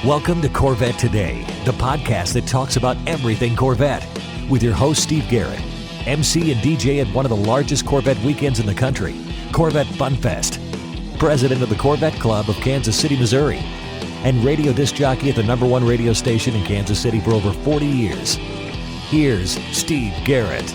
Welcome to Corvette Today, the podcast that talks about everything Corvette, with your host Steve Garrett, MC and DJ at one of the largest Corvette weekends in the country, Corvette Fun Fest, president of the Corvette Club of Kansas City, Missouri, and radio disc jockey at the #1 radio station in Kansas City for over 40 years. Here's Steve Garrett.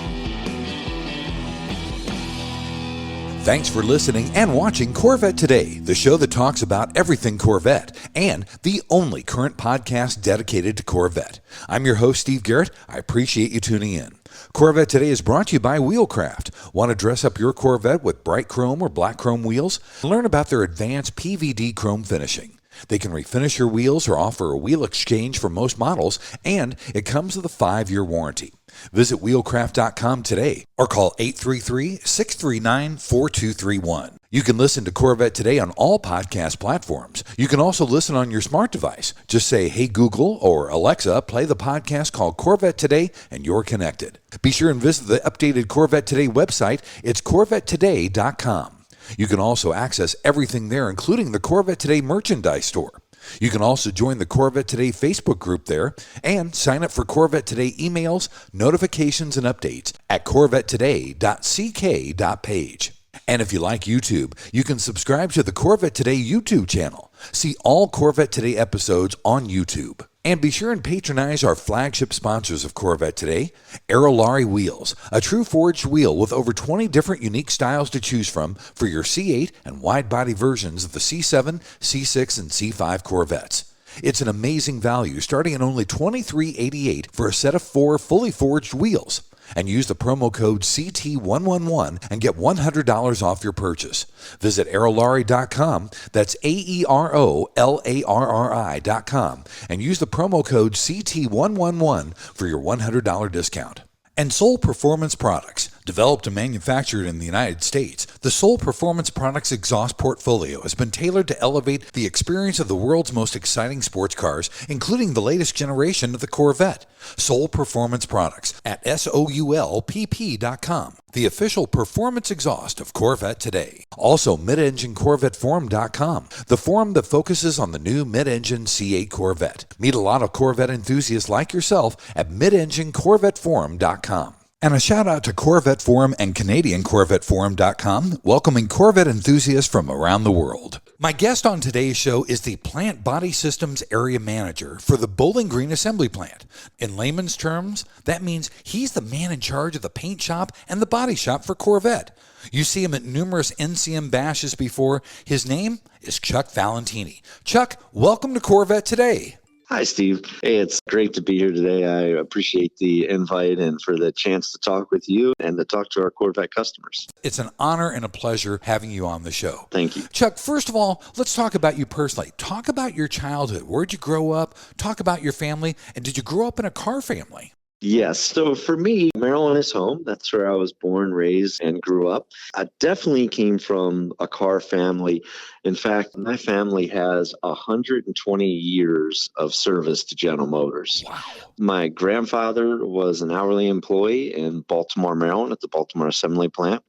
Thanks for listening and watching Corvette Today, the show that talks about everything Corvette, and the only current podcast dedicated to Corvette. I'm your host, Steve Garrett. I appreciate you tuning in. Corvette Today is brought to you by Wheelcraft. Want to dress up your Corvette with bright chrome or black chrome wheels? Learn about their advanced PVD chrome finishing. They can refinish your wheels or offer a wheel exchange for most models, and it comes with a 5-year warranty. Visit wheelcraft.com today or call 833-639-4231. You can listen to Corvette Today on all podcast platforms. You can also listen on your smart device. Just say, "Hey Google" or "Alexa, play the podcast called Corvette Today," and you're connected. Be sure and visit the updated Corvette Today website. It's corvettetoday.com. You can also access everything there, including the Corvette Today merchandise store. You can also join the Corvette Today Facebook group there and sign up for Corvette Today emails, notifications, and updates at corvettetoday.ck.page. And if you like YouTube, you can subscribe to the Corvette Today YouTube channel. See all Corvette Today episodes on YouTube. And be sure and patronize our flagship sponsors of Corvette Today, Aerolarri Wheels, a true forged wheel with over 20 different unique styles to choose from for your C8 and wide-body versions of the C7, C6, and C5 Corvettes. It's an amazing value, starting at only $23.88 for a set of 4 fully forged wheels. And use the promo code CT111 and get $100 off your purchase. Visit aerolarri.com, that's AEROLARRI.com, and use the promo code CT111 for your $100 discount. And Soul Performance Products. Developed and manufactured in the United States, the Soul Performance Products exhaust portfolio has been tailored to elevate the experience of the world's most exciting sports cars, including the latest generation of the Corvette. Soul Performance Products at SOULPP.com, the official performance exhaust of Corvette Today. Also, MidEngineCorvetteForum.com, the forum that focuses on the new mid-engine C8 Corvette. Meet a lot of Corvette enthusiasts like yourself at MidEngineCorvetteForum.com. And a shout out to Corvette Forum and CanadianCorvetteForum.com, welcoming Corvette enthusiasts from around the world. My guest on today's show is the Plant Body Systems Area Manager for the Bowling Green Assembly Plant. In layman's terms, that means he's the man in charge of the paint shop and the body shop for Corvette. You see him at numerous NCM bashes before. His name is Chuck Valentini. Chuck, welcome to Corvette Today. Hi, Steve. Hey, it's great to be here today. I appreciate the invite and for the chance to talk with you and to talk to our Corvette customers. It's an honor and a pleasure having you on the show. Thank you. Chuck, first of all, let's talk about you personally. Talk about your childhood. Where'd you grow up? Talk about your family. And did you grow up in a car family? Yes. So for me, Maryland is home. That's where I was born, raised, and grew up. I definitely came from a car family. In fact, my family has 120 years of service to General Motors. Wow. My grandfather was an hourly employee in Baltimore, Maryland at the Baltimore Assembly Plant.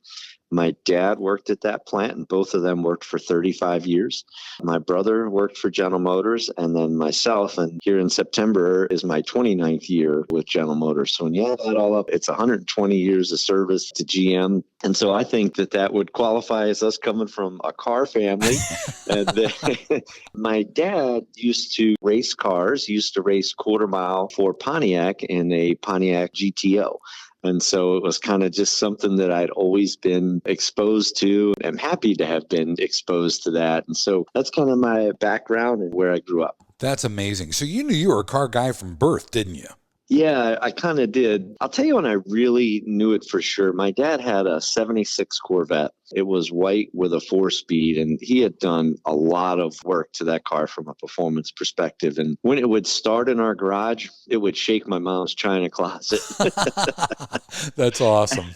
My dad worked at that plant, and both of them worked for 35 years. My brother worked for General Motors, and then myself, and here in September is my 29th year with General Motors. So when you add that all up, it's 120 years of service to GM. And so I think that would qualify as us coming from a car family. And my dad used to race cars. He used to race quarter mile for Pontiac in a Pontiac GTO. And so it was kind of just something that I'd always been exposed to. I'm happy to have been exposed to that. And so that's kind of my background and where I grew up. That's amazing. So you knew you were a car guy from birth, didn't you? Yeah, I kind of did. I'll tell you when I really knew it for sure. My dad had a 76 Corvette. It was white with a 4-speed, and he had done a lot of work to that car from a performance perspective. And when it would start in our garage, it would shake my mom's china closet. That's awesome.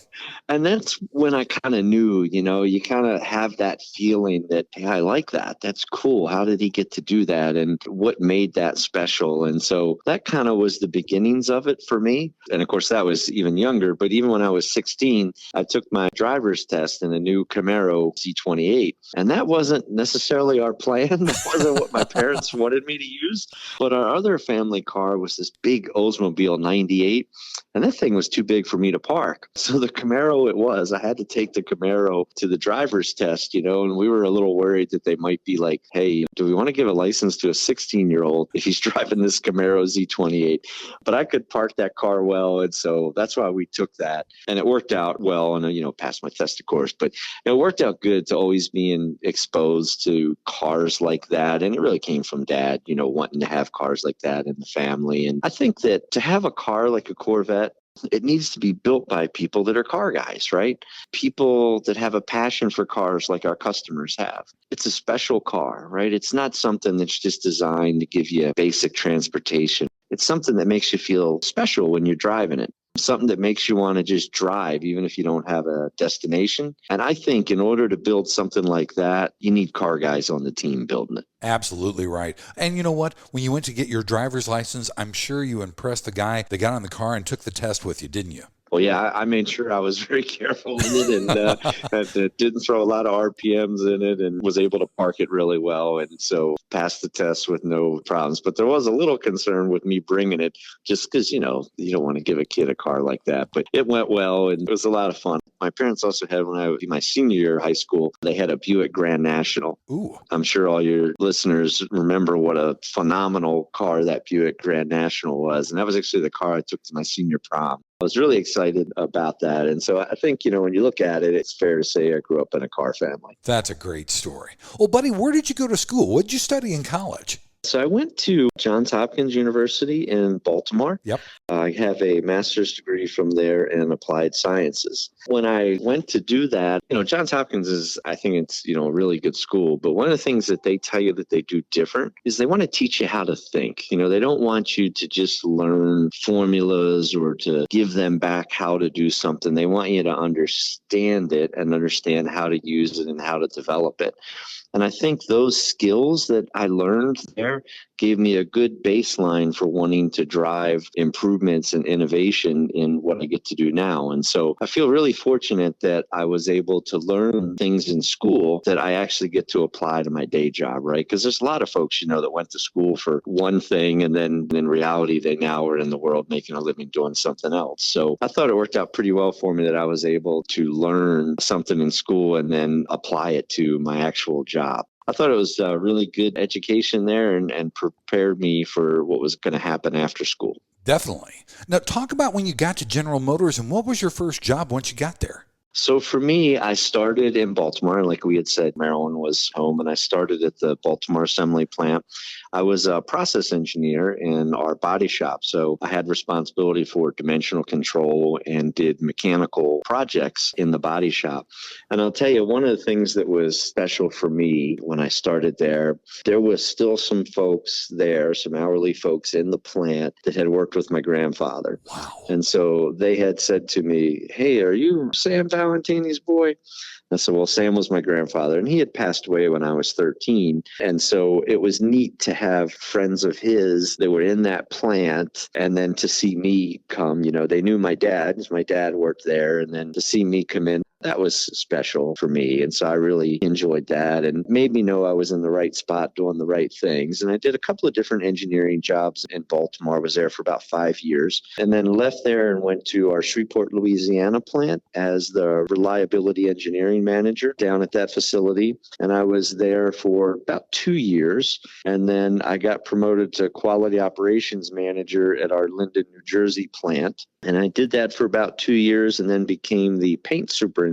And that's when I kind of knew, you kind of have that feeling that, hey, I like that. That's cool. How did he get to do that? And what made that special? And so that kind of was the beginnings of it for me. And of course, that was even younger. But even when I was 16, I took my driver's test in a new new Camaro Z28. And that wasn't necessarily our plan. That wasn't what my parents wanted me to use. But our other family car was this big Oldsmobile 98. And that thing was too big for me to park. So the Camaro it was. I had to take the Camaro to the driver's test, and we were a little worried that they might be like, hey, do we want to give a license to a 16-year-old if he's driving this Camaro Z28? But I could park that car well. And so that's why we took that. And it worked out well and, passed my test, of course. But it worked out good to always being exposed to cars like that. And it really came from Dad, wanting to have cars like that in the family. And I think that to have a car like a Corvette, it needs to be built by people that are car guys, right? People that have a passion for cars like our customers have. It's a special car, right? It's not something that's just designed to give you basic transportation. It's something that makes you feel special when you're driving it. Something that makes you want to just drive, even if you don't have a destination. And I think in order to build something like that, you need car guys on the team building it. Absolutely right. And you know what? When you went to get your driver's license, I'm sure you impressed the guy that got on the car and took the test with you, didn't you? Well, yeah, I made sure I was very careful with it and didn't throw a lot of RPMs in it and was able to park it really well. And so passed the test with no problems. But there was a little concern with me bringing it just because, you don't want to give a kid a car like that. But it went well and it was a lot of fun. My parents also had, when I was in my senior year of high school, they had a Buick Grand National. Ooh. I'm sure all your listeners remember what a phenomenal car that Buick Grand National was. And that was actually the car I took to my senior prom. I was really excited about that. And so I think, when you look at it, it's fair to say I grew up in a car family. That's a great story. Well, buddy, where did you go to school? What did you study in college? So I went to Johns Hopkins University in Baltimore. Yep. I have a master's degree from there in applied sciences. When I went to do that, Johns Hopkins is, I think it's, a really good school. But one of the things that they tell you that they do different is they want to teach you how to think. They don't want you to just learn formulas or to give them back how to do something. They want you to understand it and understand how to use it and how to develop it. And I think those skills that I learned there gave me a good baseline for wanting to drive improvements and innovation in what I get to do now. And so I feel really fortunate that I was able to learn things in school that I actually get to apply to my day job, right? Because there's a lot of folks, that went to school for one thing and then in reality, they now are in the world making a living doing something else. So I thought it worked out pretty well for me that I was able to learn something in school and then apply it to my actual job. I thought it was a really good education there and prepared me for what was going to happen after school. Definitely. Now, talk about when you got to General Motors and what was your first job once you got there? So for me, I started in Baltimore. Like we had said, Maryland was home, and I started at the Baltimore assembly plant. I was a process engineer in our body shop. So I had responsibility for dimensional control and did mechanical projects in the body shop. And I'll tell you, one of the things that was special for me when I started there was still some folks there, some hourly folks in the plant that had worked with my grandfather. Wow. And so they had said to me, hey, are you Sam Valentini's boy? I said, well, Sam was my grandfather, and he had passed away when I was 13. And so it was neat to have friends of his that were in that plant, and then to see me come, they knew my dad, because my dad worked there, and then to see me come in, that was special for me. And so I really enjoyed that and made me know I was in the right spot doing the right things. And I did a couple of different engineering jobs in Baltimore. I was there for about 5 years and then left there and went to our Shreveport, Louisiana plant as the reliability engineering manager down at that facility. And I was there for about 2 years. And then I got promoted to quality operations manager at our Linden, New Jersey plant. And I did that for about 2 years and then became the paint superintendent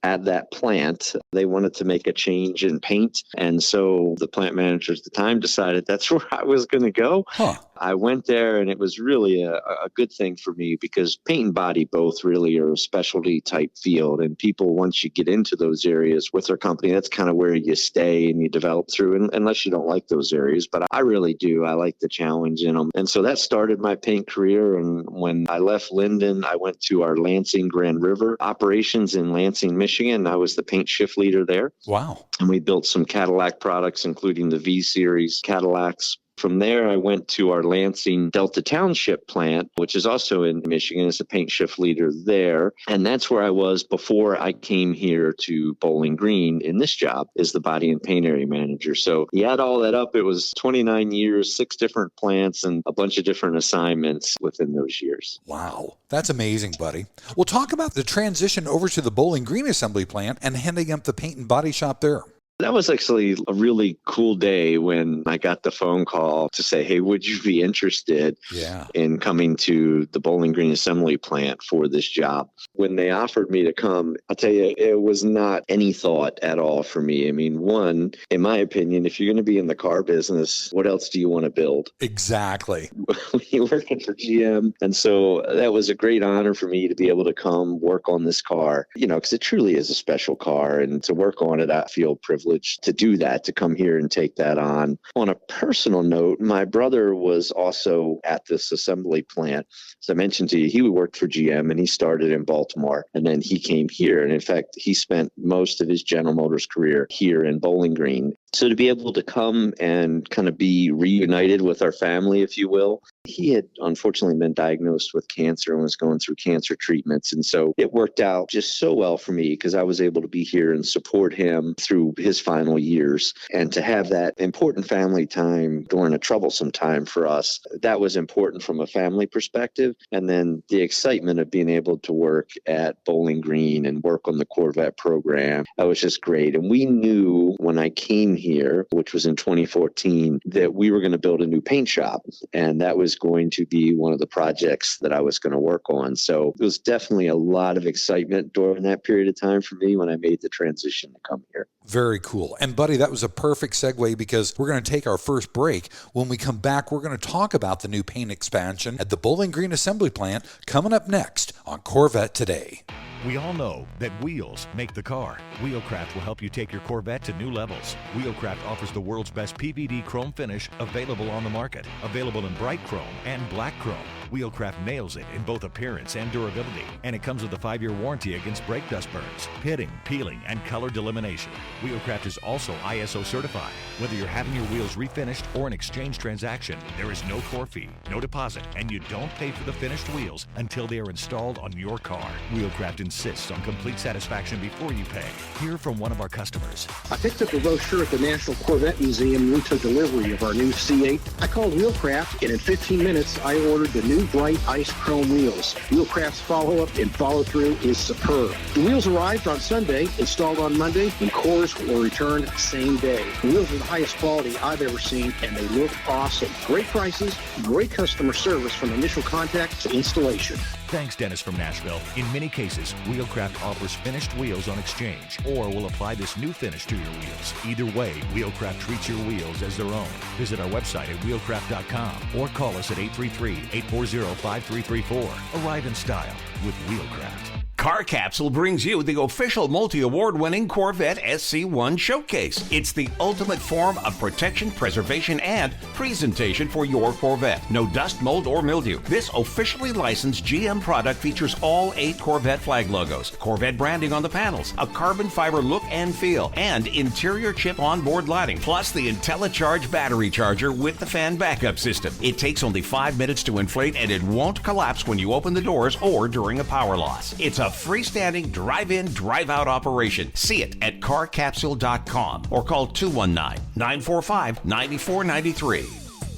at that plant. They wanted to make a change in paint. And so the plant manager at the time decided that's where I was going to go. Huh. I went there and it was really a good thing for me because paint and body both really are a specialty type field. And people, once you get into those areas with their company, that's kind of where you stay and you develop through, unless you don't like those areas. But I really do. I like the challenge in them. And so that started my paint career. And when I left Linden, I went to our Lansing Grand River operations in Lansing, Michigan. I was the paint shift leader there. Wow. And we built some Cadillac products, including the V-Series Cadillacs From there, I went to our Lansing Delta Township plant, which is also in Michigan, as a paint shift leader there. And that's where I was before I came here to Bowling Green in this job as the body and paint area manager. So you add all that up, it was 29 years, 6 different plants, and a bunch of different assignments within those years. Wow, that's amazing, buddy. We'll talk about the transition over to the Bowling Green assembly plant and heading up the paint and body shop there. That was actually a really cool day when I got the phone call to say, hey, would you be interested in coming to the Bowling Green assembly plant for this job? When they offered me to come, I'll tell you, it was not any thought at all for me. I mean, one, in my opinion, if you're going to be in the car business, what else do you want to build? Exactly. You're working for GM. And so that was a great honor for me to be able to come work on this car, because it truly is a special car. And to work on it, I feel privileged to do that, to come here and take that on. On a personal note, my brother was also at this assembly plant. As I mentioned to you, he worked for GM and he started in Baltimore, and then he came here. And in fact, he spent most of his General Motors career here in Bowling Green. So to be able to come and kind of be reunited with our family, if you will, he had unfortunately been diagnosed with cancer and was going through cancer treatments. And so it worked out just so well for me because I was able to be here and support him through his final years. And to have that important family time during a troublesome time for us, that was important from a family perspective. And then the excitement of being able to work at Bowling Green and work on the Corvette program, that was just great. And we knew when I came here, which was in 2014, that we were going to build a new paint shop. And that was going to be one of the projects that I was going to work on. So it was definitely a lot of excitement during that period of time for me when I made the transition to come here. Very cool. And buddy, that was a perfect segue because we're going to take our first break. When we come back, we're going to talk about the new paint expansion at the Bowling Green assembly plant coming up next on Corvette Today. We all know that wheels make the car. Wheelcraft will help you take your Corvette to new levels. Wheelcraft offers the world's best PVD chrome finish available on the market. Available in bright chrome and black chrome. Wheelcraft nails it in both appearance and durability, and it comes with a 5-year warranty against brake dust burns, pitting, peeling, and color delamination. Wheelcraft is also ISO certified. Whether you're having your wheels refinished or an exchange transaction, there is no core fee, no deposit, and you don't pay for the finished wheels until they are installed on your car. Wheelcraft insists on complete satisfaction before you pay. Hear from one of our customers. I picked up a brochure at the National Corvette Museum and we took delivery of our new C8. I called Wheelcraft, and in 15 minutes, I ordered the new bright ice chrome wheels. Wheelcraft's follow-up and follow-through is superb. The wheels arrived on Sunday, installed on Monday, and cores will return same day. The wheels are the highest quality I've ever seen, and they look awesome. Great prices, great customer service from initial contact to installation. Thanks, Dennis from Nashville. In many cases, Wheelcraft offers finished wheels on exchange or will apply this new finish to your wheels. Either way, Wheelcraft treats your wheels as their own. Visit our website at wheelcraft.com or call us at 833-840-5334. Arrive in style with Wheelcraft. Car Capsule brings you the official multi-award-winning Corvette SC1 Showcase. It's the ultimate form of protection, preservation, and presentation for your Corvette. No dust, mold, or mildew. This officially licensed GM product features all 8 Corvette flag logos, Corvette branding on the panels, a carbon fiber look and feel, and interior chip onboard lighting, plus the IntelliCharge battery charger with the fan backup system. It takes only 5 minutes to inflate, and it won't collapse when you open the doors or during a power loss. It's a freestanding drive-in, drive-out operation. See it at carcapsule.com or call 219-945-9493.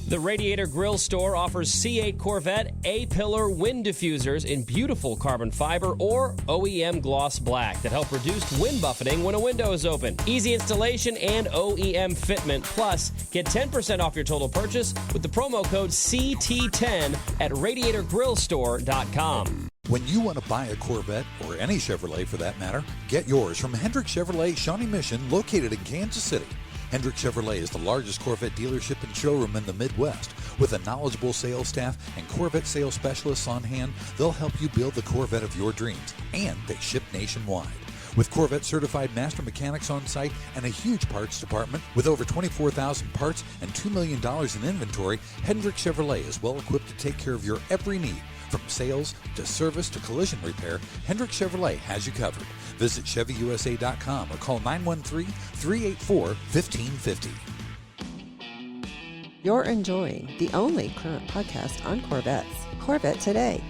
The Radiator Grill Store offers C8 Corvette A-pillar wind diffusers in beautiful carbon fiber or OEM gloss black that help reduce wind buffeting when a window is open. Easy installation and OEM fitment. Plus, get 10% off your total purchase with the promo code CT10 at radiatorgrillstore.com. When you want to buy a Corvette, or any Chevrolet for that matter, get yours from Hendrick Chevrolet Shawnee Mission, located in Kansas City. Hendrick Chevrolet is the largest Corvette dealership and showroom in the Midwest. With a knowledgeable sales staff and Corvette sales specialists on hand, they'll help you build the Corvette of your dreams, and they ship nationwide. With Corvette certified master mechanics on site and a huge parts department with over 24,000 parts and $2 million in inventory, Hendrick Chevrolet is well equipped to take care of your every need. From sales to service to collision repair, Hendrick Chevrolet has you covered. Visit ChevyUSA.com or call 913-384-1550. You're enjoying the only current podcast on Corvettes, Corvette Today.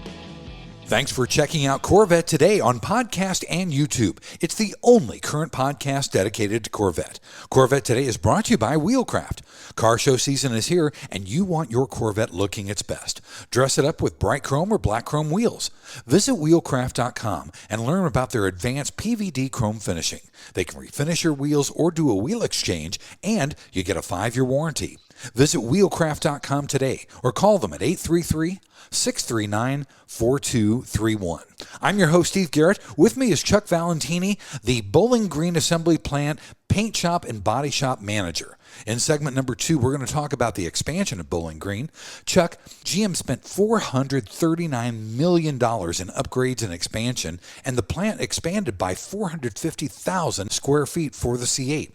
Thanks for checking out Corvette Today on podcast and YouTube. It's the only current podcast dedicated to Corvette. Corvette Today is brought to you by Wheelcraft. Car show season is here, and you want your Corvette looking its best. Dress it up with bright chrome or black chrome wheels. Visit wheelcraft.com and learn about their advanced PVD chrome finishing. They can refinish your wheels or do a wheel exchange, and you get a 5-year warranty. Visit wheelcraft.com today or call them at 833-639-4231. I'm your host, Steve Garrett. With me is Chuck Valentini, the Bowling Green Assembly Plant Paint Shop and Body Shop Manager. In segment number 2, we're going to talk about the expansion of Bowling Green. Chuck, GM spent $439 million in upgrades and expansion, and the plant expanded by 450,000 square feet for the C8.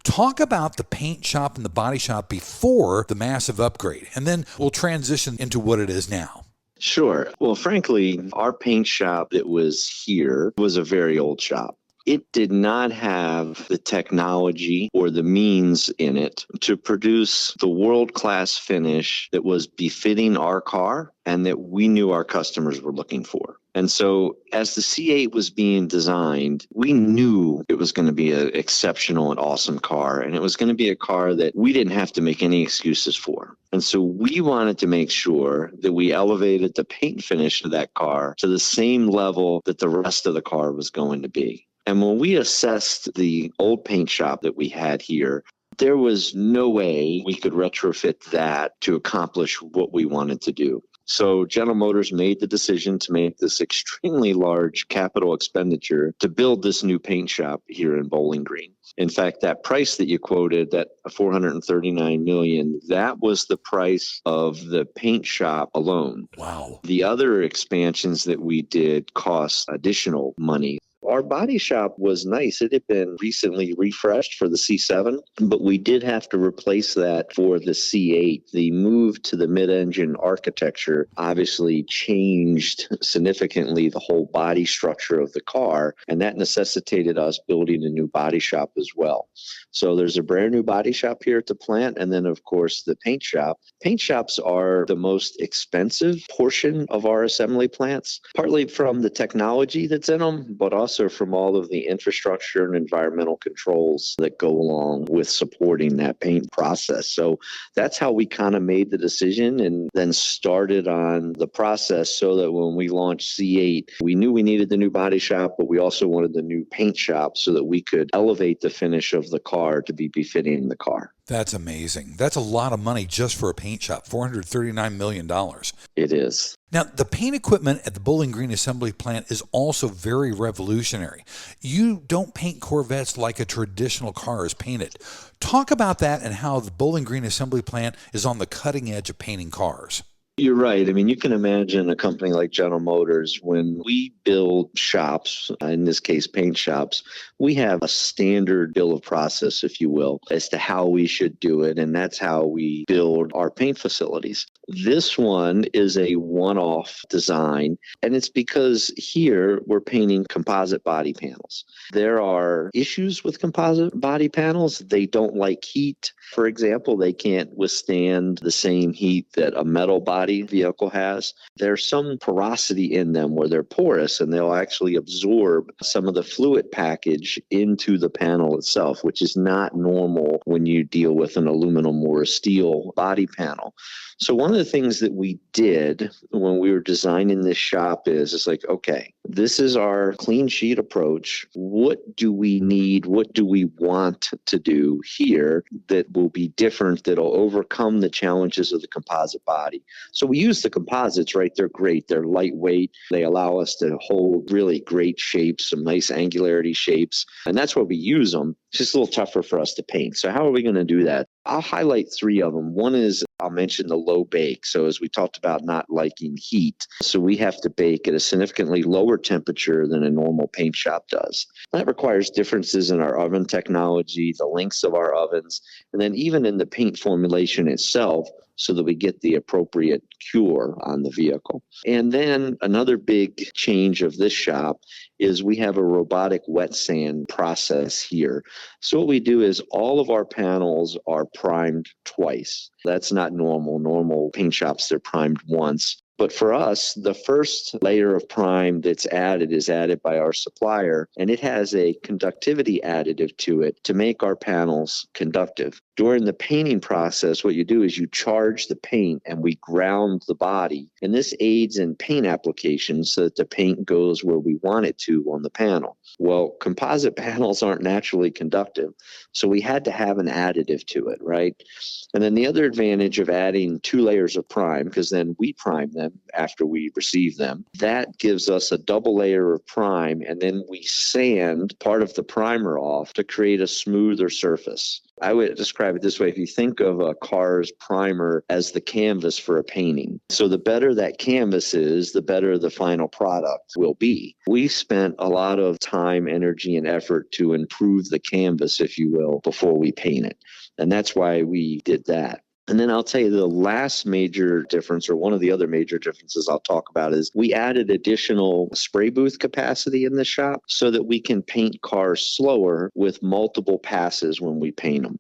Talk about the paint shop and the body shop before the massive upgrade, and then we'll transition into what it is now. Sure. Well, frankly, our paint shop that was here was a very old shop. It did not have the technology or the means in it to produce the world-class finish that was befitting our car and that we knew our customers were looking for. And so as the C8 was being designed, we knew it was going to be an exceptional and awesome car. And it was going to be a car that we didn't have to make any excuses for. And so we wanted to make sure that we elevated the paint finish of that car to the same level that the rest of the car was going to be. And when we assessed the old paint shop that we had here, there was no way we could retrofit that to accomplish what we wanted to do. So General Motors made the decision to make this extremely large capital expenditure to build this new paint shop here in Bowling Green. In fact, that price that you quoted, that $439 million, that was the price of the paint shop alone. Wow. The other expansions that we did cost additional money. Our body shop was nice. It had been recently refreshed for the C7, but we did have to replace that for the C8. The move to the mid-engine architecture obviously changed significantly the whole body structure of the car, and that necessitated us building a new body shop as well. So there's a brand new body shop here at the plant, and then, of course, the paint shop. Paint shops are the most expensive portion of our assembly plants, partly from the technology that's in them, but also from all of the infrastructure and environmental controls that go along with supporting that paint process. So that's how we kind of made the decision and then started on the process so that when we launched C8, we knew we needed the new body shop, but we also wanted the new paint shop so that we could elevate the finish of the car to be befitting the car. That's amazing. That's a lot of money just for a paint shop, $439 million. It is. Now, the paint equipment at the Bowling Green Assembly Plant is also very revolutionary. You don't paint Corvettes like a traditional car is painted. Talk about that and how the Bowling Green Assembly Plant is on the cutting edge of painting cars. You're right. I mean, you can imagine a company like General Motors, when we build shops, in this case, paint shops, we have a standard bill of process, if you will, as to how we should do it. And that's how we build our paint facilities. This one is a one-off design, and it's because here we're painting composite body panels. There are issues with composite body panels. They don't like heat. For example, they can't withstand the same heat that a metal body vehicle has. There's some porosity in them where they're porous, and they'll actually absorb some of the fluid package into the panel itself, which is not normal when you deal with an aluminum or a steel body panel. So one of the things that we did when we were designing this shop is it's like, okay, this is our clean sheet approach. What do we need? What do we want to do here that will be different, that'll overcome the challenges of the composite body? So we use the composites, right? They're great. They're lightweight. They allow us to hold really great shapes, some nice angularity shapes. And that's why we use them. It's just a little tougher for us to paint. So how are we going to do that? I'll highlight 3 of them. One is I'll mention the low bake. So as we talked about not liking heat, so we have to bake at a significantly lower temperature than a normal paint shop does. That requires differences in our oven technology, the lengths of our ovens, and then even in the paint formulation itself, so that we get the appropriate cure on the vehicle. And then another big change of this shop is we have a robotic wet sand process here. So what we do is all of our panels are primed twice. That's not normal. Normal paint shops, they're primed once. But for us, the first layer of prime that's added is added by our supplier, and it has a conductivity additive to it to make our panels conductive. During the painting process, what you do is you charge the paint and we ground the body. And this aids in paint application so that the paint goes where we want it to on the panel. Well, composite panels aren't naturally conductive, so we had to have an additive to it, right? And then the other advantage of adding 2 layers of prime, because then we prime them after we receive them, that gives us a double layer of prime, and then we sand part of the primer off to create a smoother surface. I would describe it this way. If you think of a car's primer as the canvas for a painting, so the better that canvas is, the better the final product will be. We spent a lot of time, energy, and effort to improve the canvas, if you will, before we paint it. And that's why we did that. And then I'll tell you the last major difference, or one of the other major differences I'll talk about, is we added additional spray booth capacity in the shop so that we can paint cars slower with multiple passes when we paint them.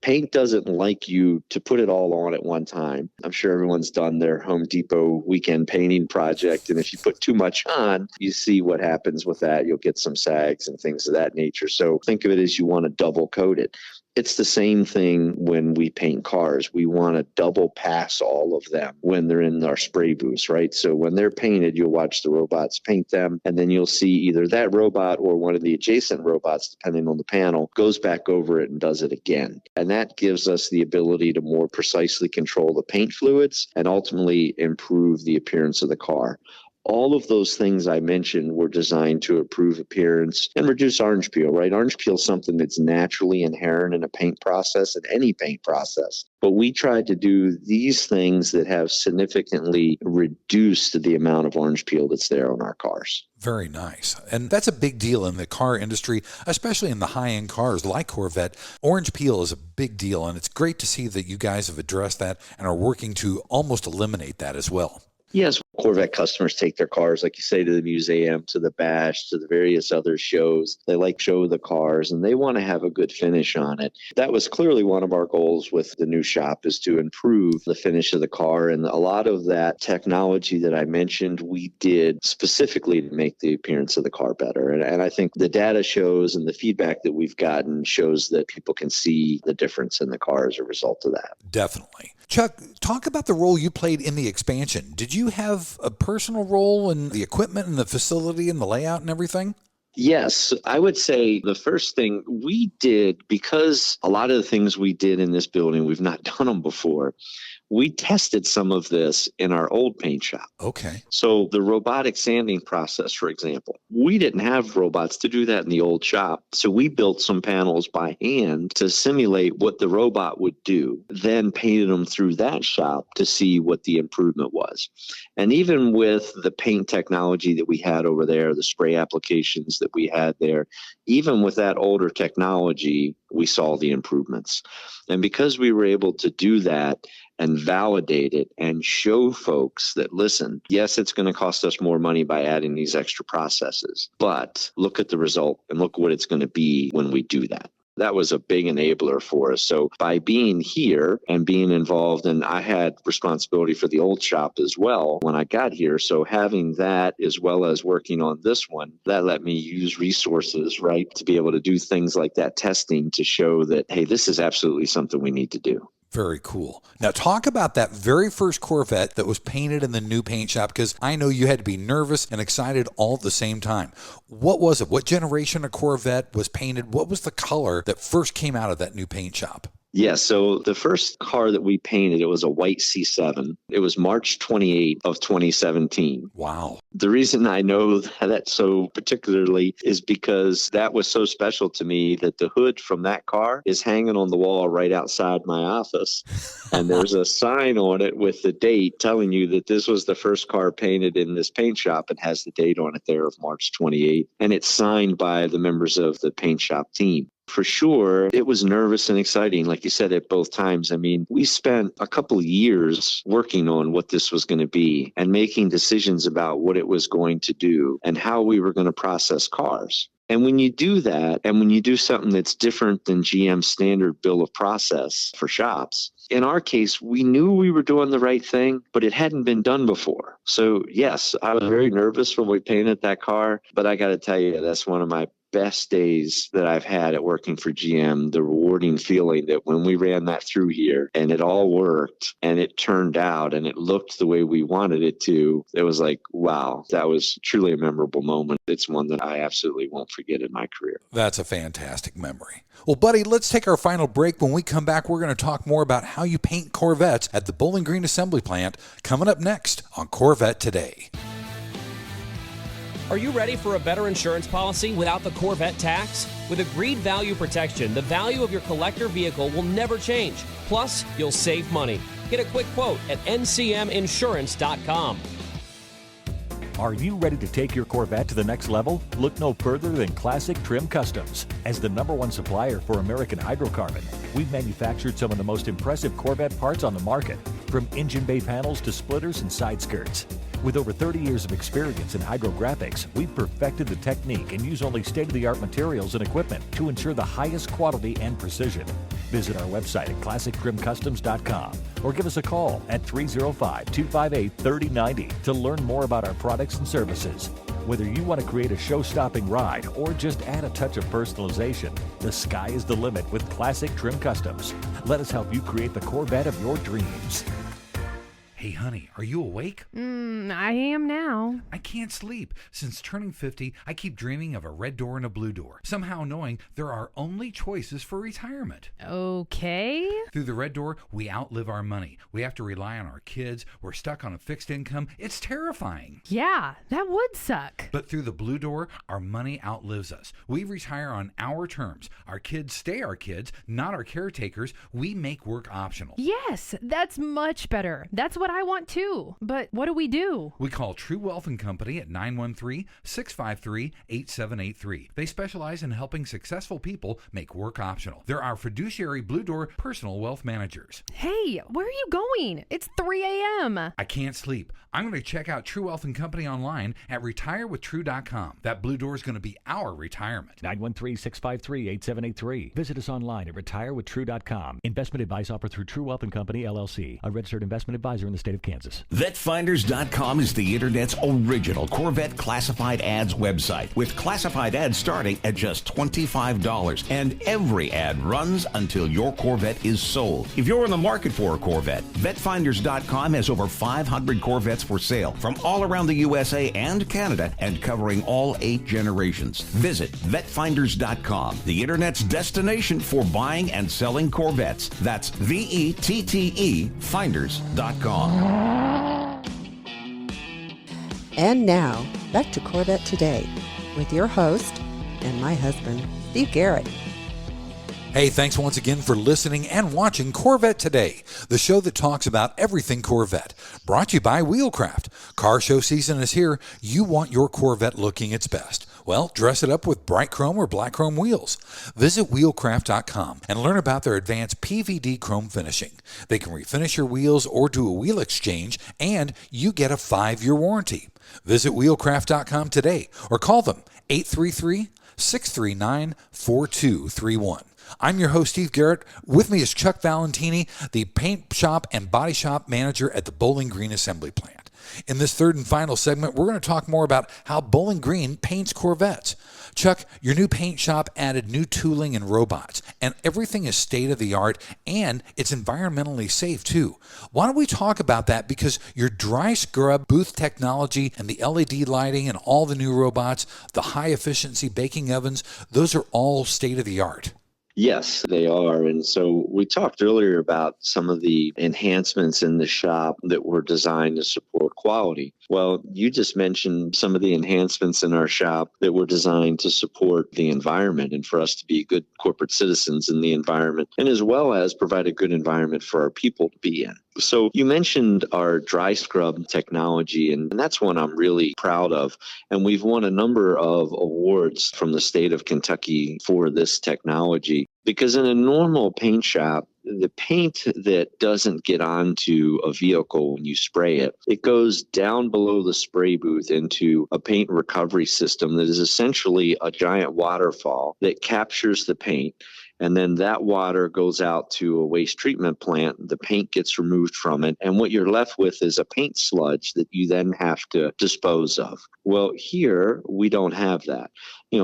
Paint doesn't like you to put it all on at one time. I'm sure everyone's done their Home Depot weekend painting project, and if you put too much on, you see what happens with that. You'll get some sags and things of that nature. So think of it as you want to double coat it. It's the same thing when we paint cars. We want to double pass all of them when they're in our spray booths, right? So when they're painted, you'll watch the robots paint them, and then you'll see either that robot or one of the adjacent robots, depending on the panel, goes back over it and does it again. And that gives us the ability to more precisely control the paint fluids and ultimately improve the appearance of the car. All of those things I mentioned were designed to improve appearance and reduce orange peel, right? Orange peel is something that's naturally inherent in a paint process, in any paint process. But we tried to do these things that have significantly reduced the amount of orange peel that's there on our cars. Very nice. And that's a big deal in the car industry, especially in the high-end cars like Corvette. Orange peel is a big deal, and it's great to see that you guys have addressed that and are working to almost eliminate that as well. Yes, Corvette customers take their cars, like you say, to the museum, to the bash, to the various other shows. They like show the cars, and they want to have a good finish on it. That was clearly one of our goals with the new shop, is to improve the finish of the car. And a lot of that technology that I mentioned, we did specifically to make the appearance of the car better. And I think the data shows, and the feedback that we've gotten shows that people can see the difference in the car as a result of that. Definitely. Chuck, talk about the role you played in the expansion. Did you have a personal role in the equipment and the facility and the layout and everything? Yes, I would say the first thing we did, because a lot of the things we did in this building, we've not done them before. We tested some of this in our old paint shop. Okay. So the robotic sanding process, for example, we didn't have robots to do that in the old shop. So we built some panels by hand to simulate what the robot would do, then painted them through that shop to see what the improvement was. And even with the paint technology that we had over there, the spray applications that we had there, even with that older technology, we saw the improvements. And because we were able to do that and validate it and show folks that, listen, yes, it's going to cost us more money by adding these extra processes, but look at the result and look what it's going to be when we do that. That was a big enabler for us. So by being here and being involved, and I had responsibility for the old shop as well when I got here. So having that as well as working on this one, that let me use resources, right, to be able to do things like that testing to show that, hey, this is absolutely something we need to do. Very cool. Now talk about that very first Corvette that was painted in the new paint shop, because I know you had to be nervous and excited all at the same time. What was it? What generation of Corvette was painted? What was the color that first came out of that new paint shop? Yeah, so the first car that we painted, it was a white C7. It was March 28th of 2017. Wow. The reason I know that so particularly is because that was so special to me that the hood from that car is hanging on the wall right outside my office. And there's a sign on it with the date telling you that this was the first car painted in this paint shop, and has the date on it there of March 28th. And it's signed by the members of the paint shop team. For sure, it was nervous and exciting, like you said, at both times. I mean, we spent a couple of years working on what this was going to be and making decisions about what it was going to do and how we were going to process cars. And when you do that, and when you do something that's different than GM's standard bill of process for shops, in our case, we knew we were doing the right thing, but it hadn't been done before. So yes, I was very nervous when we painted that car, but I got to tell you, that's one of my best days that I've had at working for GM, the rewarding feeling that when we ran that through here and it all worked and it turned out and it looked the way we wanted it to, it was like, wow, that was truly a memorable moment. It's one that I absolutely won't forget in my career. That's a fantastic memory. Well, buddy, let's take our final break. When we come back, we're going to talk more about how you paint Corvettes at the Bowling Green Assembly Plant, coming up next on Corvette Today. Are you ready for a better insurance policy without the Corvette tax? With agreed value protection, the value of your collector vehicle will never change. Plus, you'll save money. Get a quick quote at ncminsurance.com. Are you ready to take your Corvette to the next level? Look no further than Classic Trim Customs. As the #1 supplier for American hydrocarbon, we've manufactured some of the most impressive Corvette parts on the market, from engine bay panels to splitters and side skirts. With over 30 years of experience in hydrographics, we've perfected the technique and use only state-of-the-art materials and equipment to ensure the highest quality and precision. Visit our website at ClassicTrimCustoms.com or give us a call at 305-258-3090 to learn more about our products and services. Whether you want to create a show-stopping ride or just add a touch of personalization, the sky is the limit with Classic Trim Customs. Let us help you create the Corvette of your dreams. Hey, honey, are you awake? I am now. I can't sleep. Since turning 50, I keep dreaming of a red door and a blue door, somehow knowing there are only choices for retirement. Okay. Through the red door, we outlive our money. We have to rely on our kids. We're stuck on a fixed income. It's terrifying. Yeah, that would suck. But through the blue door, our money outlives us. We retire on our terms. Our kids stay our kids, not our caretakers. We make work optional. Yes, that's much better. That's what I want too. But what do we do? We call True Wealth & Company at 913-653-8783. They specialize in helping successful people make work optional. They're our fiduciary Blue Door personal wealth managers. Hey, where are you going? It's 3 a.m. I can't sleep. I'm going to check out True Wealth & Company online at retirewithtrue.com. That Blue Door is going to be our retirement. 913-653-8783. Visit us online at retirewithtrue.com. Investment advice offered through True Wealth & Company, LLC, a registered investment advisor in the state of Kansas. VetFinders.com is the Internet's original Corvette classified ads website, with classified ads starting at just $25. And every ad runs until your Corvette is sold. If you're in the market for a Corvette, VetFinders.com has over 500 Corvettes for sale from all around the USA and Canada and covering all 8 generations. Visit VetFinders.com, the Internet's destination for buying and selling Corvettes. That's VETTE Finders.com. And now, back to Corvette Today with your host and my husband, Steve Garrett. Hey, thanks once again for listening and watching Corvette Today, the show that talks about everything Corvette. Brought to you by Wheelcraft. Car show season is here. You want your Corvette looking its best. Well, dress it up with bright chrome or black chrome wheels. Visit wheelcraft.com and learn about their advanced PVD chrome finishing. They can refinish your wheels or do a wheel exchange, and you get a 5-year warranty. Visit wheelcraft.com today or call them 833-639-4231. I'm your host, Steve Garrett. With me is Chuck Valentini, the paint shop and body shop manager at the Bowling Green Assembly Plant. In this third and final segment, we're going to talk more about how Bowling Green paints Corvettes. Chuck, your new paint shop added new tooling and robots, and everything is state-of-the-art, and it's environmentally safe, too. Why don't we talk about that? Because your dry scrub booth technology and the LED lighting and all the new robots, the high-efficiency baking ovens, those are all state-of-the-art. Yes, they are. And so we talked earlier about some of the enhancements in the shop that were designed to support quality. Well, you just mentioned some of the enhancements in our shop that were designed to support the environment and for us to be good corporate citizens in the environment, and as well as provide a good environment for our people to be in. So you mentioned our dry scrub technology, and that's one I'm really proud of. And we've won a number of awards from the state of Kentucky for this technology. Because in a normal paint shop, the paint that doesn't get onto a vehicle when you spray it, it goes down below the spray booth into a paint recovery system that is essentially a giant waterfall that captures the paint. And then that water goes out to a waste treatment plant. The paint gets removed from it. And what you're left with is a paint sludge that you then have to dispose of. Well, here we don't have that.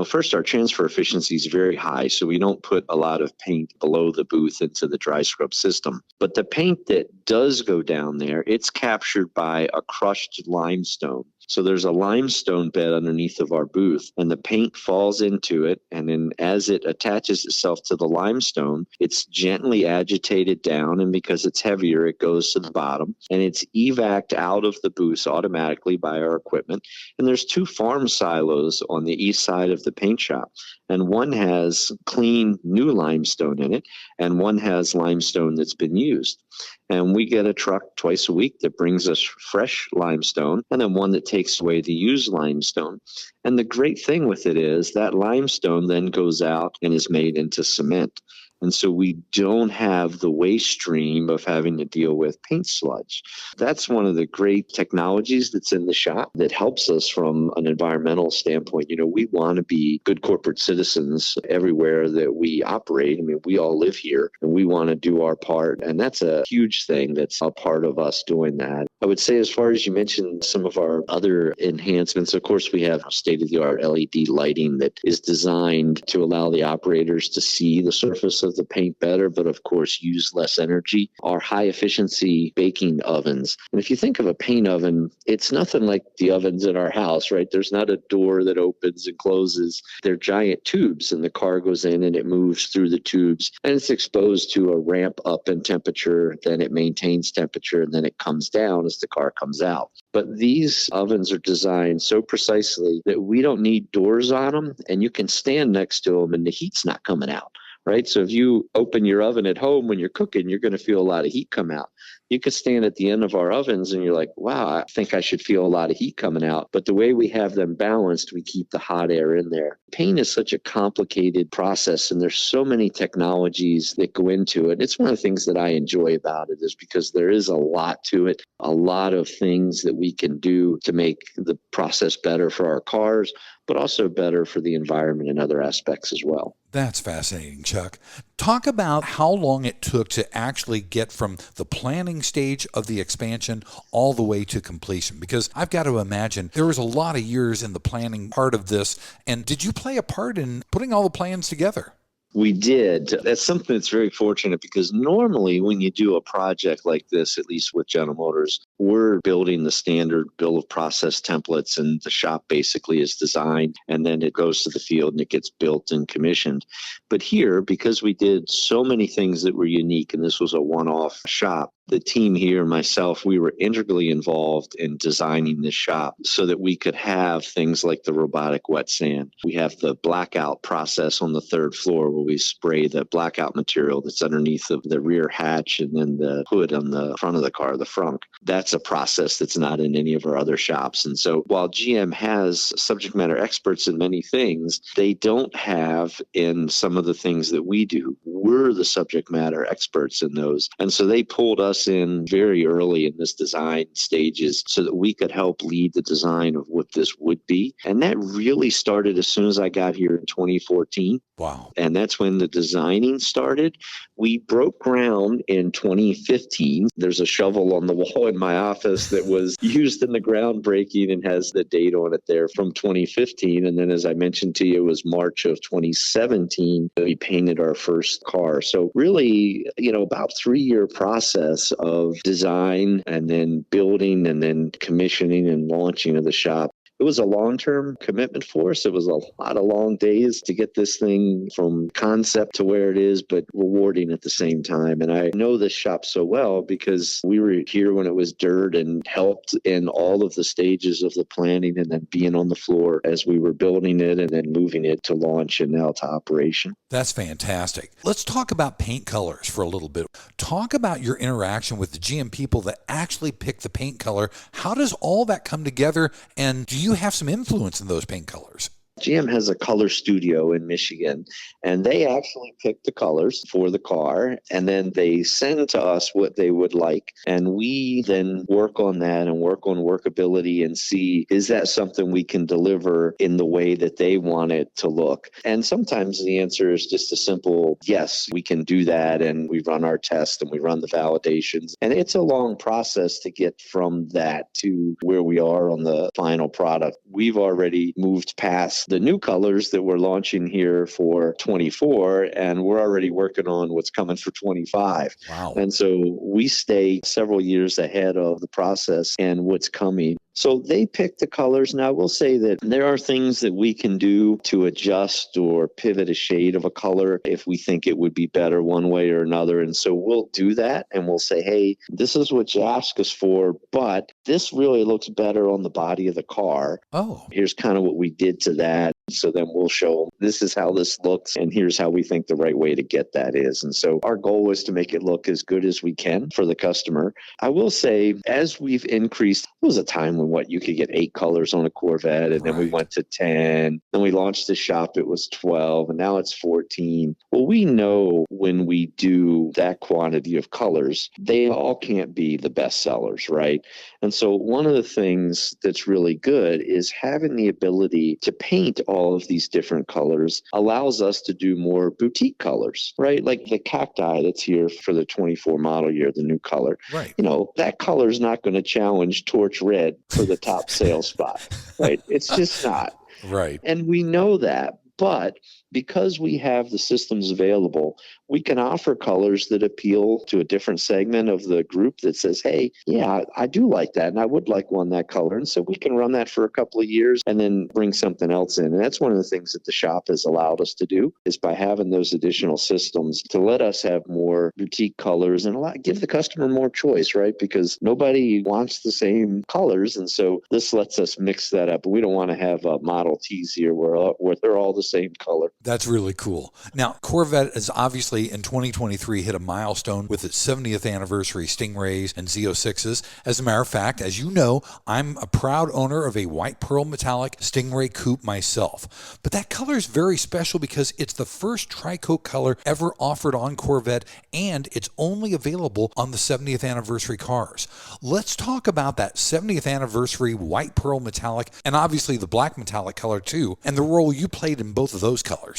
First, our transfer efficiency is very high, so we don't put a lot of paint below the booth into the dry scrub system. But the paint that does go down there, it's captured by a crushed limestone. So there's a limestone bed underneath of our booth, and the paint falls into it. And then as it attaches itself to the limestone, it's gently agitated down. And because it's heavier, it goes to the bottom, and it's evac'd out of the booth automatically by our equipment. And there's 2 farm silos on the east side of the paint shop. And one has clean new limestone in it, and one has limestone that's been used. And we get a truck twice a week that brings us fresh limestone, and then one that takes away the used limestone. And the great thing with it is that limestone then goes out and is made into cement. And so we don't have the waste stream of having to deal with paint sludge. That's one of the great technologies that's in the shop that helps us from an environmental standpoint. We want to be good corporate citizens everywhere that we operate. I mean, we all live here and we want to do our part. And that's a huge thing that's a part of us doing that. I would say, as far as you mentioned, some of our other enhancements, of course, we have state-of-the-art LED lighting that is designed to allow the operators to see the surface of the paint better, but of course use less energy. Our high-efficiency baking ovens. And if you think of a paint oven, it's nothing like the ovens in our house, right? There's not a door that opens and closes. They're giant tubes, and the car goes in and it moves through the tubes, and it's exposed to a ramp up in temperature, then it maintains temperature, and then it comes down as the car comes out. But these ovens are designed so precisely that we don't need doors on them, and you can stand next to them and the heat's not coming out. Right? So if you open your oven at home when you're cooking, you're going to feel a lot of heat come out. You could stand at the end of our ovens and you're like, wow, I think I should feel a lot of heat coming out. But the way we have them balanced, we keep the hot air in there. Paint is such a complicated process, and there's so many technologies that go into it. It's one of the things that I enjoy about it, is because there is a lot to it, a lot of things that we can do to make the process better for our cars, but also better for the environment and other aspects as well. That's fascinating, Chuck. Talk about how long it took to actually get from the planning stage of the expansion all the way to completion, because I've got to imagine there was a lot of years in the planning part of this. And did you play a part in putting all the plans together? We did. That's something that's very fortunate, because normally when you do a project like this, at least with General Motors, we're building the standard bill of process templates, and the shop basically is designed, and then it goes to the field and it gets built and commissioned. But here, because we did so many things that were unique, and this was a one-off shop, the team here, myself, we were integrally involved in designing this shop so that we could have things like the robotic wet sand. We have the blackout process on the 3rd floor where we spray the blackout material that's underneath of the rear hatch and then the hood on the front of the car, the frunk. That's a process that's not in any of our other shops. And so while GM has subject matter experts in many things, they don't have in some of the things that we do. We're the subject matter experts in those. And so they pulled us in very early in this design stages so that we could help lead the design of what this would be. And that really started as soon as I got here in 2014. Wow. And that's when the designing started. We broke ground in 2015. There's a shovel on the wall in my office that was used in the groundbreaking and has the date on it there from 2015. And then, as I mentioned to you, it was March of 2017 that we painted our first car. So really, about 3-year process of design and then building and then commissioning and launching of the shop. it was a long-term commitment for us. It was a lot of long days to get this thing from concept to where it is, but rewarding at the same time. And I know this shop so well because we were here when it was dirt and helped in all of the stages of the planning and then being on the floor as we were building it and then moving it to launch and now to operation. That's fantastic. Let's talk about paint colors for a little bit. Talk about your interaction with the GM people that actually pick the paint color. How does all that come together, and do you have some influence in those paint colors? GM has a color studio in Michigan, and they actually pick the colors for the car, and then they send to us what they would like, and we then work on that and work on workability and see, is that something we can deliver in the way that they want it to look? And sometimes the answer is just a simple, yes, we can do that, and we run our tests and we run the validations, and it's a long process to get from that to where we are on the final product. We've already moved past the new colors that we're launching here for 24, and we're already working on what's coming for 25. Wow. And so we stay several years ahead of the process and what's coming. So they pick the colors. Now, I will say that there are things that we can do to adjust or pivot a shade of a color if we think it would be better one way or another. And so we'll do that, and we'll say, hey, this is what you asked us for, but this really looks better on the body of the car. Oh. Here's kind of what we did to that. So then we'll show them, this is how this looks, and here's how we think the right way to get that is. And so our goal is to make it look as good as we can for the customer. I will say, as we've increased, there was a time when you could get 8 colors on a Corvette, and then we went to 10. Then we launched the shop, it was 12, and now it's 14. Well, we know when we do that quantity of colors, they all can't be the best sellers, right? And so one of the things that's really good is having the ability to paint all of these different colors allows us to do more boutique colors, right? Like the cacti that's here for the 24 model year, the new color. Right. You know, that color is not going to challenge torch red for the top sales spot, right? It's just not. Right. And we know that. But because we have the systems available, we can offer colors that appeal to a different segment of the group that says, hey, yeah, I do like that, and I would like one that color. And so we can run that for a couple of years and then bring something else in. And that's one of the things that the shop has allowed us to do, is by having those additional systems to let us have more boutique colors and give the customer more choice, right? Because nobody wants the same colors. And so this lets us mix that up. We don't want to have Model Ts here where they're all the same color. That's really cool. Now, Corvette has obviously in 2023 hit a milestone with its 70th anniversary Stingrays and Z06s. As a matter of fact, as you know, I'm a proud owner of a white pearl metallic Stingray coupe myself. But that color is very special because it's the first tri-coat color ever offered on Corvette, and it's only available on the 70th anniversary cars. Let's talk about that 70th anniversary white pearl metallic, and obviously the black metallic color too, and the role you played in both of those colors.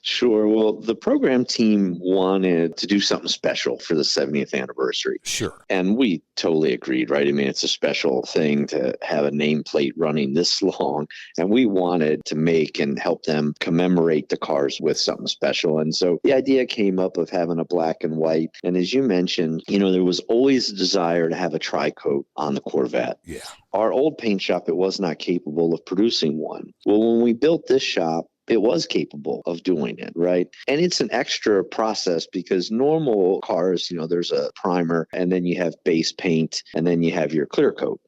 Sure. Well, the program team wanted to do something special for the 70th anniversary. Sure. And we totally agreed, right? I mean, it's a special thing to have a nameplate running this long. And we wanted to make and help them commemorate the cars with something special. And so the idea came up of having a black and white. And as you mentioned, you know, there was always a desire to have a tri-coat on the Corvette. Yeah. Our old paint shop, it was not capable of producing one. Well, when we built this shop, it was capable of doing it, right? And it's an extra process because normal cars, you know, there's a primer and then you have base paint and then you have your clear coat.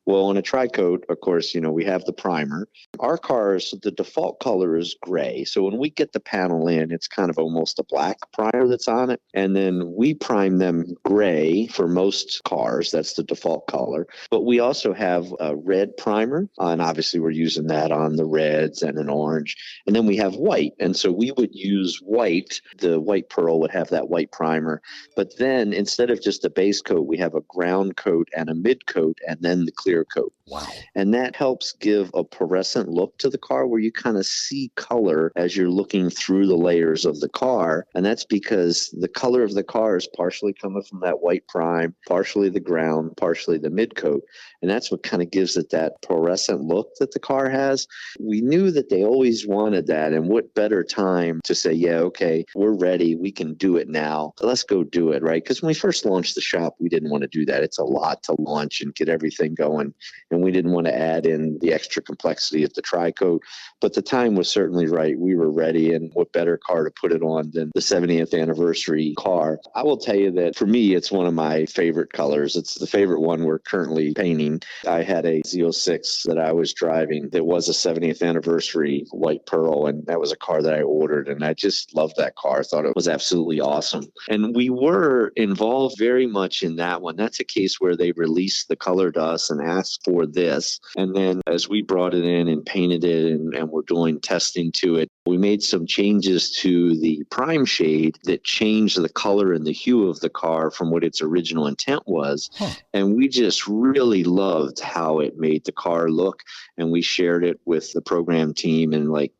Well, on a tri-coat, of course, you know, we have the primer. Our cars, the default color is gray. So when we get the panel in, it's kind of almost a black primer that's on it. And then we prime them gray for most cars. That's the default color. But we also have a red primer. And obviously, we're using that on the reds and an orange. And then we have white. And so we would use white. The white pearl would have that white primer. But then instead of just a base coat, we have a ground coat and a mid coat and then the clear coat. Wow. And that helps give a fluorescent look to the car where you kind of see color as you're looking through the layers of the car. And that's because the color of the car is partially coming from that white prime, partially the ground, partially the mid coat. And that's what kind of gives it that fluorescent look that the car has. We knew that they always wanted wanted that. And what better time to say, yeah, okay, we're ready. We can do it now. Let's go do it, right? Because when we first launched the shop, we didn't want to do that. It's a lot to launch and get everything going. And we didn't want to add in the extra complexity of the tri-coat. But the time was certainly right. We were ready. And what better car to put it on than the 70th anniversary car? I will tell you that for me, it's one of my favorite colors. It's the favorite one we're currently painting. I had a Z06 that I was driving that was a 70th anniversary white pearl, and that was a car that I ordered, and I just loved that car. I thought it was absolutely awesome. And we were involved very much in that one. That's a case where they released the color to us and asked for this. And then as we brought it in and painted it and we're doing testing to it, we made some changes to the prime shade that changed the color and the hue of the car from what its original intent was. And we just really loved how it made the car look. And we shared it with the program team and like,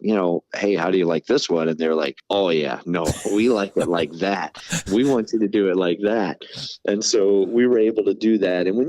hey, how do you like this one? And they're like, oh yeah, no, we like it like that. We want you to do it like that. And so we were able to do that. And when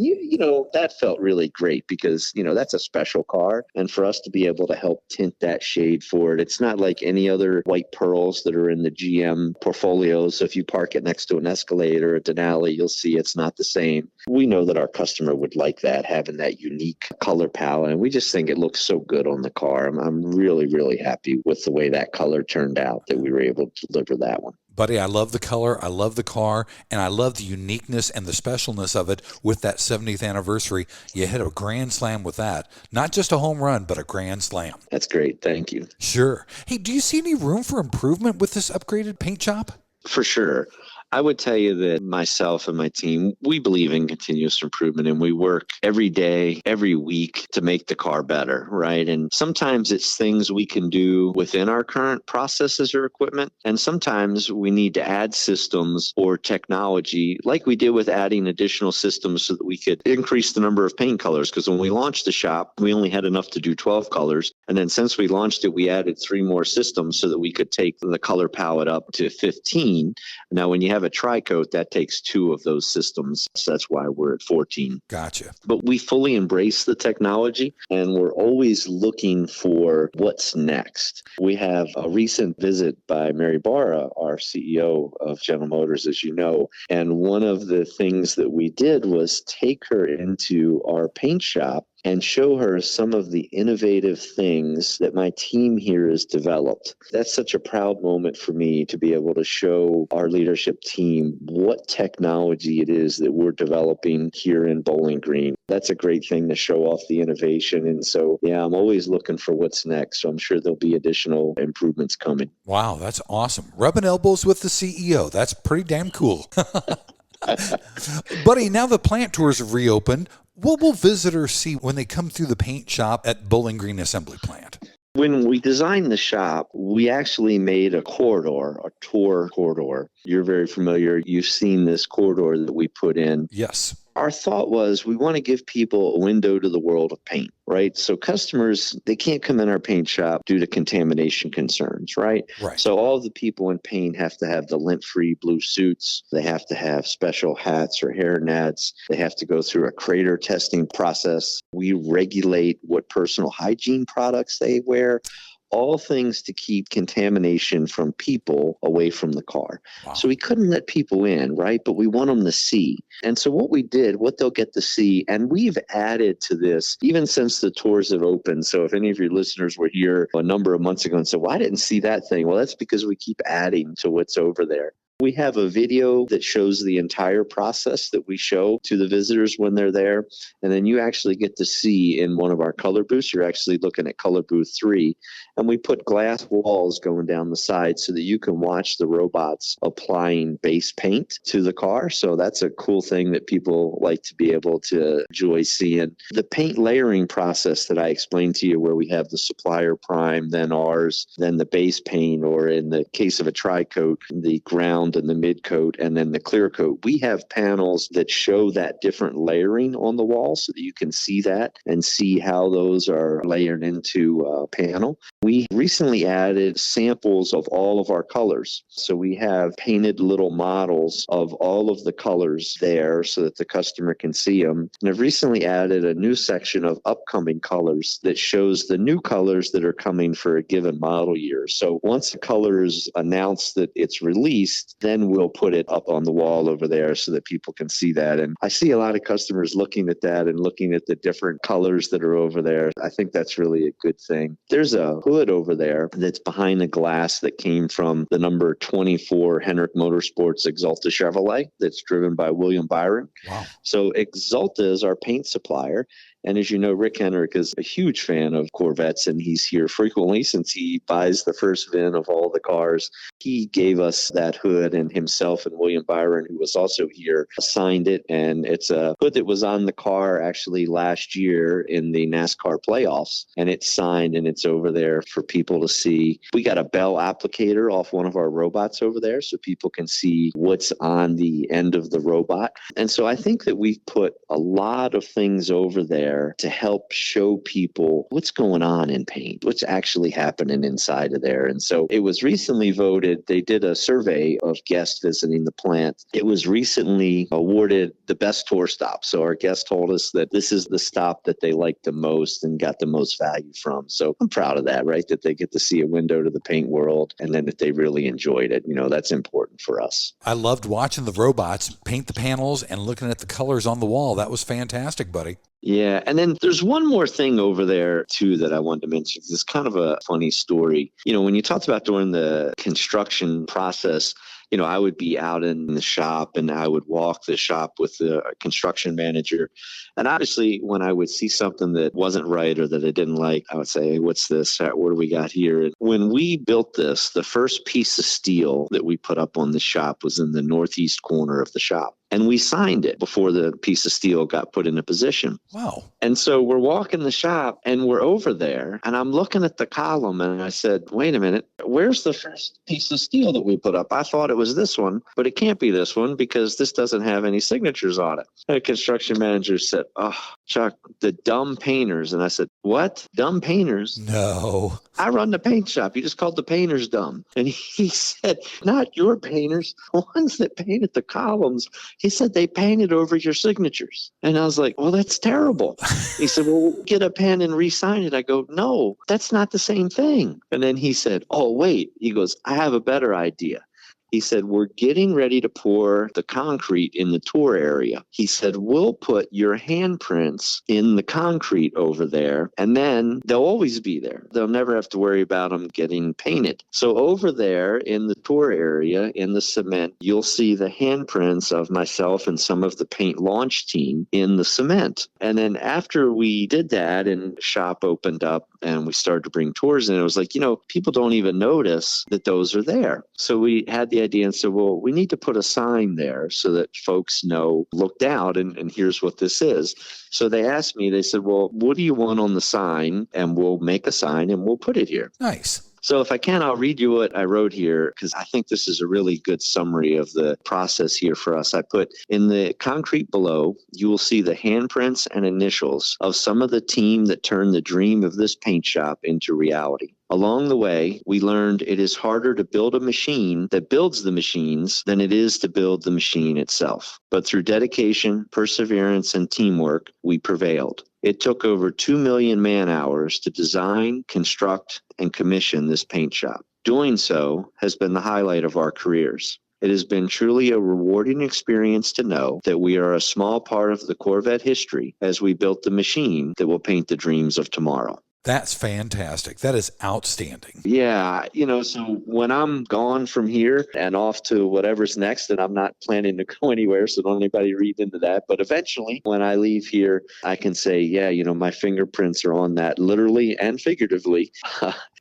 that felt really great because, that's a special car. And for us to be able to help tint that shade for it, it's not like any other white pearls that are in the GM portfolio. So if you park it next to an Escalade or a Denali, you'll see it's not the same. We know that our customer would like that, having that unique color palette. And we just think it looks so good on the car. I'm really, really happy with the way that color turned out, that we were able to deliver that one. Buddy, I love the color, I love the car, and I love the uniqueness and the specialness of it with that 70th anniversary. You hit a grand slam with that. Not just a home run, but a grand slam. That's great. Thank you. Sure. Hey, do you see any room for improvement with this upgraded paint job? For sure. I would tell you that myself and my team, we believe in continuous improvement, and we work every day, every week to make the car better, right? And sometimes it's things we can do within our current processes or equipment. And sometimes we need to add systems or technology like we did with adding additional systems so that we could increase the number of paint colors. Because when we launched the shop, we only had enough to do 12 colors. And then since we launched it, we added 3 more systems so that we could take the color palette up to 15. Now, when you have a tri-coat, that takes 2 of those systems. So that's why we're at 14. Gotcha. But we fully embrace the technology, and we're always looking for what's next. We have a recent visit by Mary Barra, our CEO of General Motors, as you know. And one of the things that we did was take her into our paint shop and show her some of the innovative things that my team here has developed. That's such a proud moment for me to be able to show our leadership team what technology it is that we're developing here in Bowling Green. That's a great thing to show off the innovation. And so, yeah, I'm always looking for what's next. So I'm sure there'll be additional improvements coming. Wow, that's awesome. Rubbing elbows with the CEO. That's pretty damn cool. Buddy, now the plant tours have reopened. What will visitors see when they come through the paint shop at Bowling Green Assembly Plant? When we designed the shop, we actually made a corridor, a tour corridor. You're very familiar. You've seen this corridor that we put in. Yes. Our thought was we want to give people a window to the world of paint, right? So customers, they can't come in our paint shop due to contamination concerns, right? Right. So all the people in paint have to have the lint-free blue suits. They have to have special hats or hair nets. They have to go through a crater testing process. We regulate what personal hygiene products they wear. All things to keep contamination from people away from the car. Wow. So we couldn't let people in, right? But we want them to see. And so what we did, what they'll get to see, and we've added to this even since the tours have opened. So if any of your listeners were here a number of months ago and said, well, I didn't see that thing. Well, that's because we keep adding to what's over there. We have a video that shows the entire process that we show to the visitors when they're there. And then you actually get to see in one of our color booths, you're actually looking at color booth 3. And we put glass walls going down the side so that you can watch the robots applying base paint to the car. So that's a cool thing that people like to be able to enjoy seeing. The paint layering process that I explained to you, where we have the supplier prime, then ours, then the base paint, or in the case of a tri-coat, the ground ground and the mid coat and then the clear coat. We have panels that show that different layering on the wall so that you can see that and see how those are layered into a panel. We recently added samples of all of our colors. So we have painted little models of all of the colors there so that the customer can see them. And I've recently added a new section of upcoming colors that shows the new colors that are coming for a given model year. So once a color is announced that it's released, then we'll put it up on the wall over there so that people can see that. And I see a lot of customers looking at that and looking at the different colors that are over there. I think that's really a good thing. There's a hood over there that's behind the glass that came from the number 24 Hendrick Motorsports Exalta Chevrolet that's driven by William Byron. Wow. So Exalta is our paint supplier. And as you know, Rick Hendrick is a huge fan of Corvettes, and he's here frequently since he buys the first VIN of all the cars. He gave us that hood, and himself and William Byron, who was also here, signed it. And it's a hood that was on the car actually last year in the NASCAR playoffs. And it's signed, and it's over there for people to see. We got a bell applicator off one of our robots over there so people can see what's on the end of the robot. And so I think that we've put a lot of things over there to help show people what's going on in paint, what's actually happening inside of there. And so it was recently voted, they did a survey of guests visiting the plant. It was recently awarded the best tour stop. So our guests told us that this is the stop that they liked the most and got the most value from. So I'm proud of that, right? That they get to see a window to the paint world and then that they really enjoyed it. You know, that's important for us. I loved watching the robots paint the panels and looking at the colors on the wall. That was fantastic, buddy. Yeah. And then there's one more thing over there, too, that I wanted to mention. It's kind of a funny story. You know, when you talked about during the construction process, you know, I would be out in the shop and I would walk the shop with the construction manager. And obviously, when I would see something that wasn't right or that I didn't like, I would say, hey, what's this? What do we got here? And when we built this, the first piece of steel that we put up on the shop was in the northeast corner of the shop. And we signed it before the piece of steel got put into position. Wow. And so we're walking the shop and we're over there and I'm looking at the column and I said, wait a minute, where's the first piece of steel that we put up? I thought it was this one, but it can't be this one because this doesn't have any signatures on it. And the construction manager said, oh, Chuck, the dumb painters. And I said, what? Dumb painters? No. I run the paint shop. You just called the painters dumb. And he said, not your painters, the ones that painted the columns. He said, they painted over your signatures. And I was like, well, that's terrible. He said, well, get a pen and re-sign it. I go, no, that's not the same thing. And then he said, oh, wait. He goes, I have a better idea. He said, we're getting ready to pour the concrete in the tour area. He said, we'll put your handprints in the concrete over there, and then they'll always be there. They'll never have to worry about them getting painted. So over there in the tour area, in the cement, you'll see the handprints of myself and some of the paint launch team in the cement. And then after we did that and the shop opened up and we started to bring tours in, it was like, you know, people don't even notice that those are there. So we had the idea and said, well, we need to put a sign there so that folks know, look down and here's what this is. So they asked me, they said, well, what do you want on the sign? And we'll make a sign and we'll put it here. Nice. So if I can, I'll read you what I wrote here because I think this is a really good summary of the process here for us. I put in the concrete below, you will see the handprints and initials of some of the team that turned the dream of this paint shop into reality. Along the way, we learned it is harder to build a machine that builds the machines than it is to build the machine itself. But through dedication, perseverance, and teamwork, we prevailed. It took over 2 million man-hours to design, construct, and commission this paint shop. Doing so has been the highlight of our careers. It has been truly a rewarding experience to know that we are a small part of the Corvette history as we built the machine that will paint the dreams of tomorrow. That's fantastic. That is outstanding. Yeah. You know, so when I'm gone from here and off to whatever's next, and I'm not planning to go anywhere, so don't anybody read into that. But eventually, when I leave here, I can say, yeah, you know, my fingerprints are on that literally and figuratively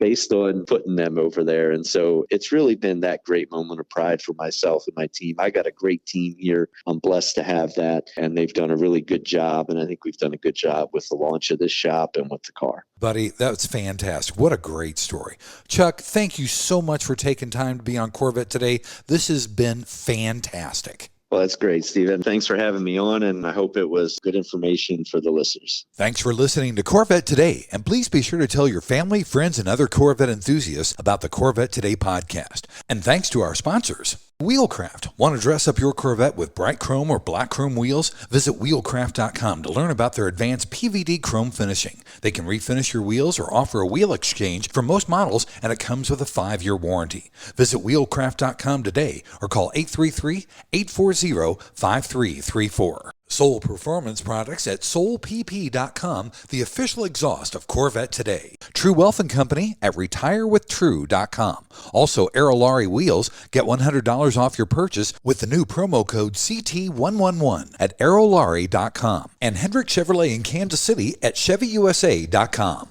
based on putting them over there. And so it's really been that great moment of pride for myself and my team. I got a great team here. I'm blessed to have that. And they've done a really good job. And I think we've done a good job with the launch of this shop and with the car. buddy. That's fantastic. What a great story. Chuck, thank you so much for taking time to be on Corvette Today. This has been fantastic. Well, that's great, Stephen. Thanks for having me on, and I hope it was good information for the listeners. Thanks for listening to Corvette Today, and please be sure to tell your family, friends, and other Corvette enthusiasts about the Corvette Today podcast. And thanks to our sponsors. Wheelcraft. Want to dress up your Corvette with bright chrome or black chrome wheels? Visit wheelcraft.com to learn about their advanced PVD chrome finishing. They can refinish your wheels or offer a wheel exchange for most models, and it comes with a 5-year warranty. Visit wheelcraft.com today or call 833-840-5334. Soul Performance Products at soulpp.com, the official exhaust of Corvette Today. True Wealth & Company at retirewithtrue.com. Also, Aerolarri Wheels. Get $100 off your purchase with the new promo code CT111 at aerolarri.com. And Hendrick Chevrolet in Kansas City at chevyusa.com.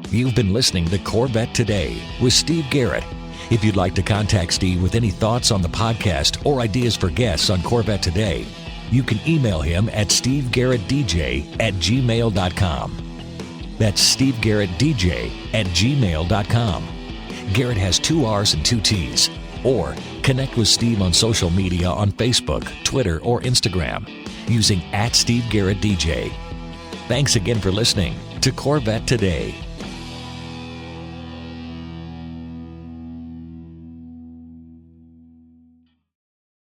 You've been listening to Corvette Today with Steve Garrett. If you'd like to contact Steve with any thoughts on the podcast or ideas for guests on Corvette Today, you can email him at stevegarrettdj@gmail.com. That's stevegarrettdj@gmail.com. Garrett has 2 R's and 2 T's. Or connect with Steve on social media on Facebook, Twitter, or Instagram using @SteveGarrettDJ. Thanks again for listening to Corvette Today.